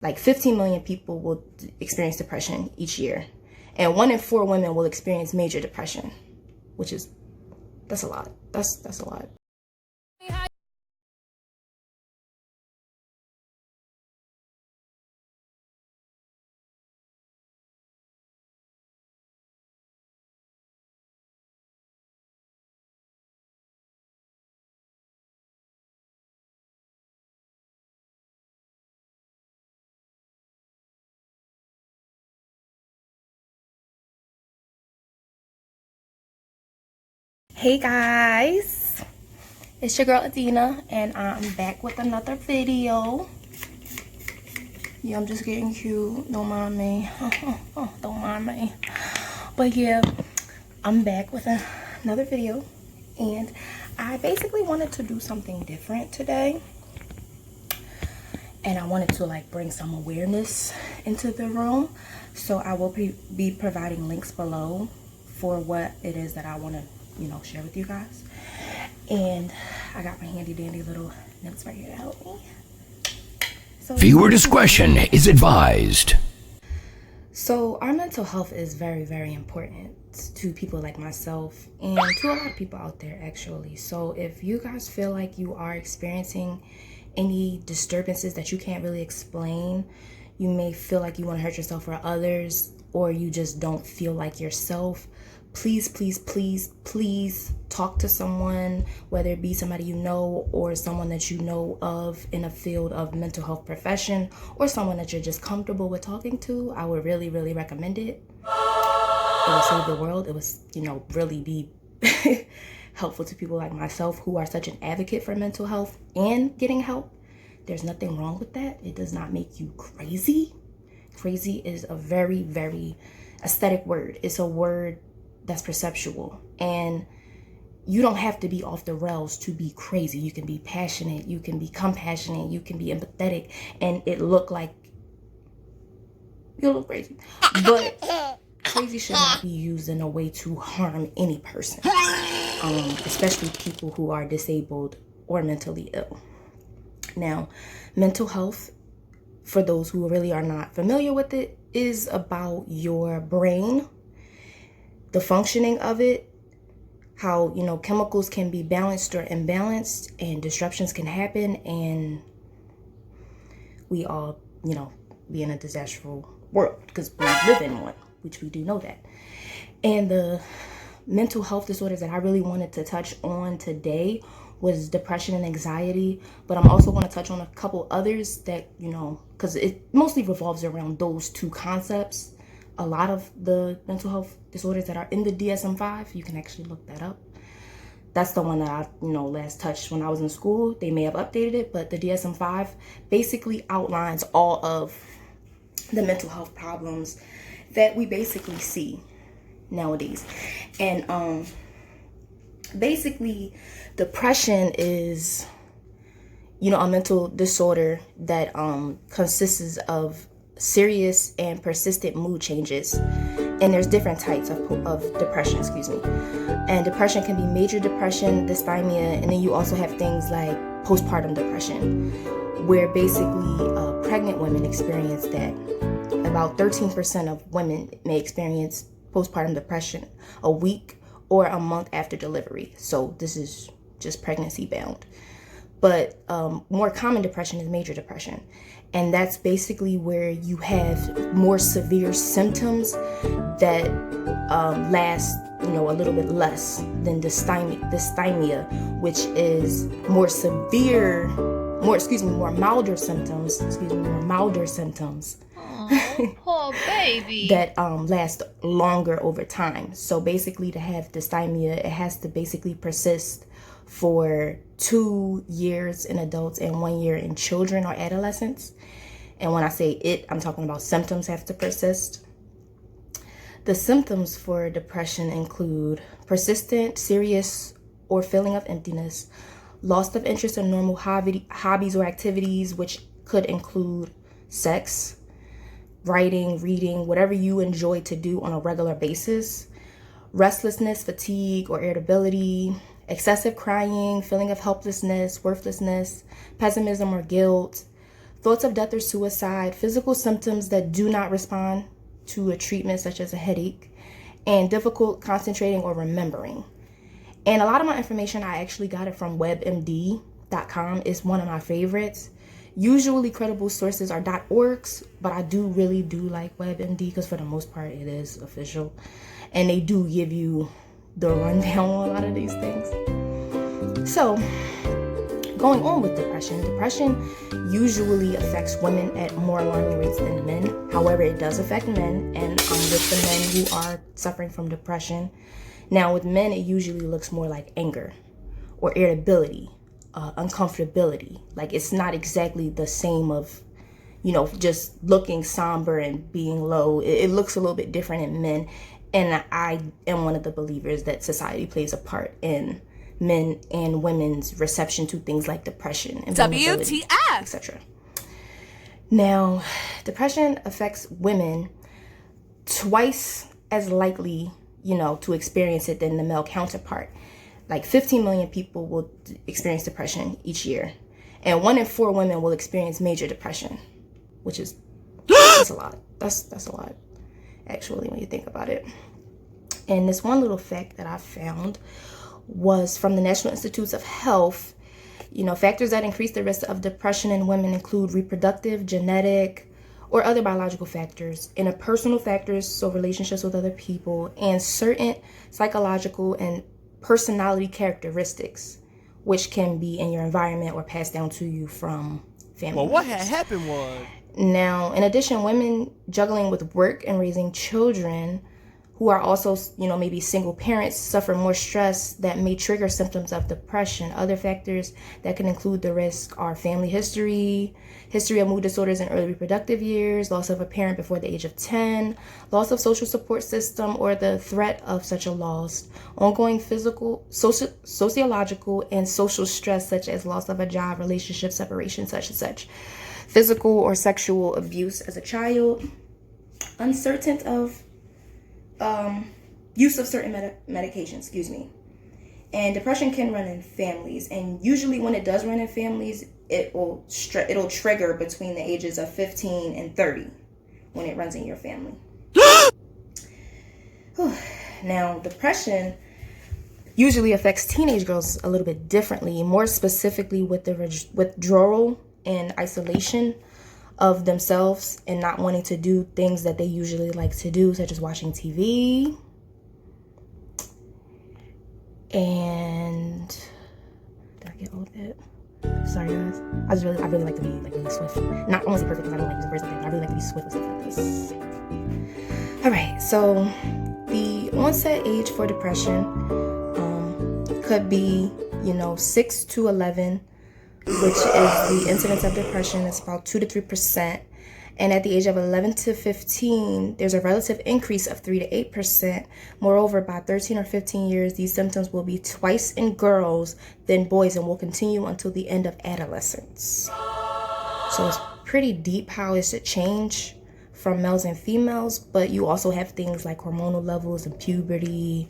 Like 15 million people will experience depression each year. And 1 in 4 women will experience major depression, which is, that's a lot. That's a lot. Hey guys, it's your girl Adina, and I'm back with another video. Yeah, I'm just getting cute. Don't mind me. Don't mind me. But yeah, I'm back with another video, and I basically wanted to do something different today. And I wanted to like bring some awareness into the room. So I will be providing links below for what it is that I want to, share with you guys. And I got my handy dandy little notes right here to help me. So, viewer discretion is advised. So our mental health is very, very important to people like myself and to a lot of people out there actually. So if you guys feel like you are experiencing any disturbances that you can't really explain, you may feel like you want to hurt yourself or others, or you just don't feel like yourself, please, please, please, please talk to someone, whether it be somebody you know or someone that you know of in a field of mental health profession, or someone that you're just comfortable with talking to. I would really, really recommend it. It will save the world. It will, really be helpful to people like myself who are such an advocate for mental health and getting help. There's nothing wrong with that. It does not make you crazy. Crazy is a very, very aesthetic word. It's a word that's perceptual, and you don't have to be off the rails to be crazy. You can be passionate, you can be compassionate, you can be empathetic, and it look like you look crazy. But crazy should not be used in a way to harm any person, especially people who are disabled or mentally ill. Now, mental health, for those who really are not familiar with it, is about your brain, the functioning of it, how, chemicals can be balanced or imbalanced, and disruptions can happen, and we all, be in a disastrous world because we live in one, which we do know that. And the mental health disorders that I really wanted to touch on today was depression and anxiety, but I'm also going to touch on a couple others that, because it mostly revolves around those two concepts. A lot of the mental health disorders that are in the DSM-5, you can actually look that up. That's the one that I, last touched when I was in school. They may have updated it, but the DSM-5 basically outlines all of the mental health problems that we basically see nowadays. And basically, depression is, a mental disorder that consists of serious and persistent mood changes. And there's different types of depression, And depression can be major depression, dysthymia, and then you also have things like postpartum depression, where basically pregnant women experience that. About 13% of women may experience postpartum depression a week or a month after delivery. So this is just pregnancy bound. But more common depression is major depression. And that's basically where you have more severe symptoms that last, a little bit less than dysthymia, which is more milder symptoms. Oh, poor baby. That last longer over time. So basically, to have dysthymia, it has to basically persist for 2 years in adults and 1 year in children or adolescents. And when I say it, I'm talking about symptoms have to persist. The symptoms for depression include persistent, serious, or feeling of emptiness, loss of interest in normal hobbies or activities, which could include sex, writing, reading, whatever you enjoy to do on a regular basis, restlessness, fatigue, or irritability, excessive crying, feeling of helplessness, worthlessness, pessimism or guilt, thoughts of death or suicide, physical symptoms that do not respond to a treatment such as a headache, and difficult concentrating or remembering. And a lot of my information, I actually got it from webmd.com. It's one of my favorites. Usually credible sources are .orgs, but I really do like WebMD because for the most part it is official. And they do give you the rundown on a lot of these things. So, going on with depression. Depression usually affects women at more alarming rates than men. However, it does affect men, and with the men who are suffering from depression. Now, with men, it usually looks more like anger or irritability, uncomfortability. Like, it's not exactly the same of, just looking somber and being low. It looks a little bit different in men. And I am one of the believers that society plays a part in men and women's reception to things like depression and WTF, etc. Now, depression affects women twice as likely, to experience it than the male counterpart. Like 15 million people will experience depression each year, and 1 in 4 women will experience major depression, which is that's a lot. That's a lot, actually, when you think about it. And this one little fact that I found was from the National Institutes of Health. Factors that increase the risk of depression in women include reproductive, genetic, or other biological factors, interpersonal factors, so relationships with other people, and certain psychological and personality characteristics, which can be in your environment or passed down to you from family members. What had happened was... Now, in addition, women juggling with work and raising children who are also, maybe single parents suffer more stress that may trigger symptoms of depression. Other factors that can include the risk are family history of mood disorders in early reproductive years, loss of a parent before the age of 10, loss of social support system or the threat of such a loss, ongoing physical, sociological, and social stress such as loss of a job, relationship, separation, such and such, physical or sexual abuse as a child, uncertain of use of certain medications, And depression can run in families, and usually when it does run in families, it'll trigger between the ages of 15 and 30 when it runs in your family. Now, depression usually affects teenage girls a little bit differently, more specifically with the withdrawal and isolation of themselves and not wanting to do things that they usually like to do, such as watching TV. And did I get all of that? Sorry, guys. I really like to be really swift. Not almost perfect because I don't like using words like that, but I really like to be swift with stuff like this. All right, so the onset age for depression could be 6 to 11, which is the incidence of depression. It's about 2 to 3%. And at the age of 11 to 15, there's a relative increase of 3 to 8%. Moreover, by 13 or 15 years, these symptoms will be twice in girls than boys and will continue until the end of adolescence. So it's pretty deep how it's a change from males and females, but you also have things like hormonal levels and puberty,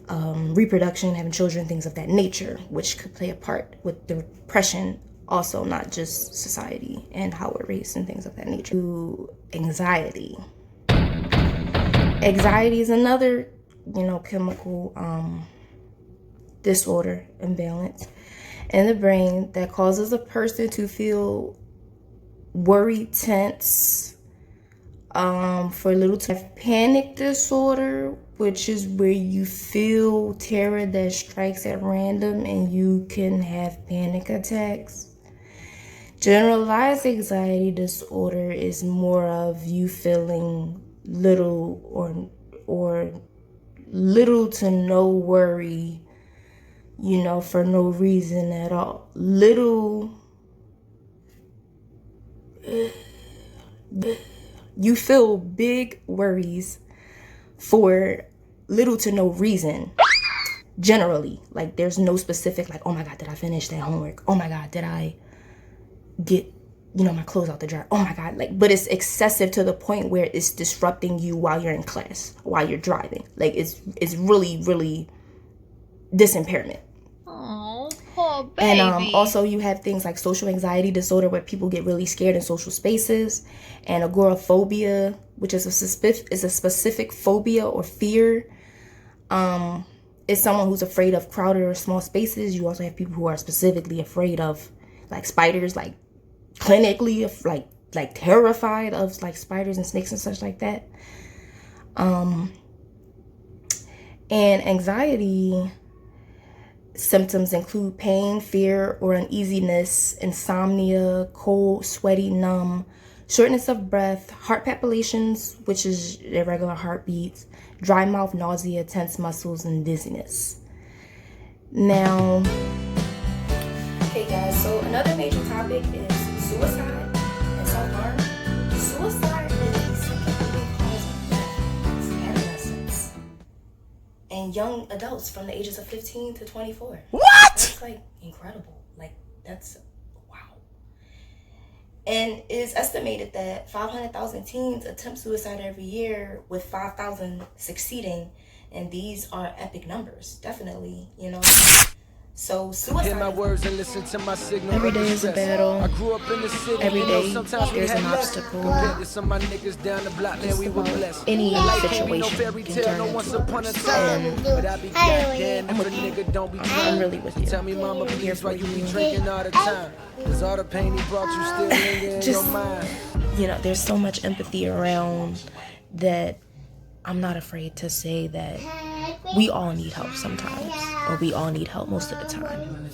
reproduction, having children, things of that nature, which could play a part with depression. Also, not just society and how we're raised and things of that nature. To anxiety. Anxiety is another, chemical disorder imbalance in the brain that causes a person to feel worried, tense, for a little time. Panic disorder, which is where you feel terror that strikes at random and you can have panic attacks. Generalized anxiety disorder is more of you feeling little or little to no worry, for no reason at all. You feel big worries for little to no reason. Generally, like there's no specific, like, oh my God, did I finish that homework? Oh my God, did I get my clothes out the dryer? Oh my God, but it's excessive to the point where it's disrupting you while you're in class, while you're driving. Like it's really, really this impairment. Oh, poor Oh, And baby. also you have things like social anxiety disorder, where people get really scared in social spaces, and agoraphobia, which is a specific phobia or fear. It's someone who's afraid of crowded or small spaces. You also have people who are specifically afraid of like spiders, like clinically like terrified of like spiders and snakes and such like that. And anxiety symptoms include pain, fear, or uneasiness, insomnia, cold, sweaty, numb, shortness of breath, heart palpitations, which is irregular heartbeats, dry mouth, nausea, tense muscles, and dizziness. Now, okay guys, so another major topic is suicide and self-harm. Suicide is the second leading cause of death in adolescents and young adults from the ages of 15 to 24. What? That's like incredible. Like, that's wow. And it is estimated that 500,000 teens attempt suicide every year, with 5,000 succeeding. And these are epic numbers, definitely, you know. So suicide. Hear my words and listen to my signal. Every day is a battle. I grew up in the city. Every day sometimes there's an less. obstacle. Compared to some of my niggas down the block, man, we were blessed. Any Life ain't situation no fairy can tale, turn no into once a upon a worse. time. And But I be goddamn if a nigga don't be I'm trying. really with you. Tell me, mama, I'm here please, for why you be you. drinking all the time? Cause all the pain he brought you still linger in your Just, mind. you know, there's so much empathy around that I'm not afraid to say that we all need help sometimes, or we all need help most of the time.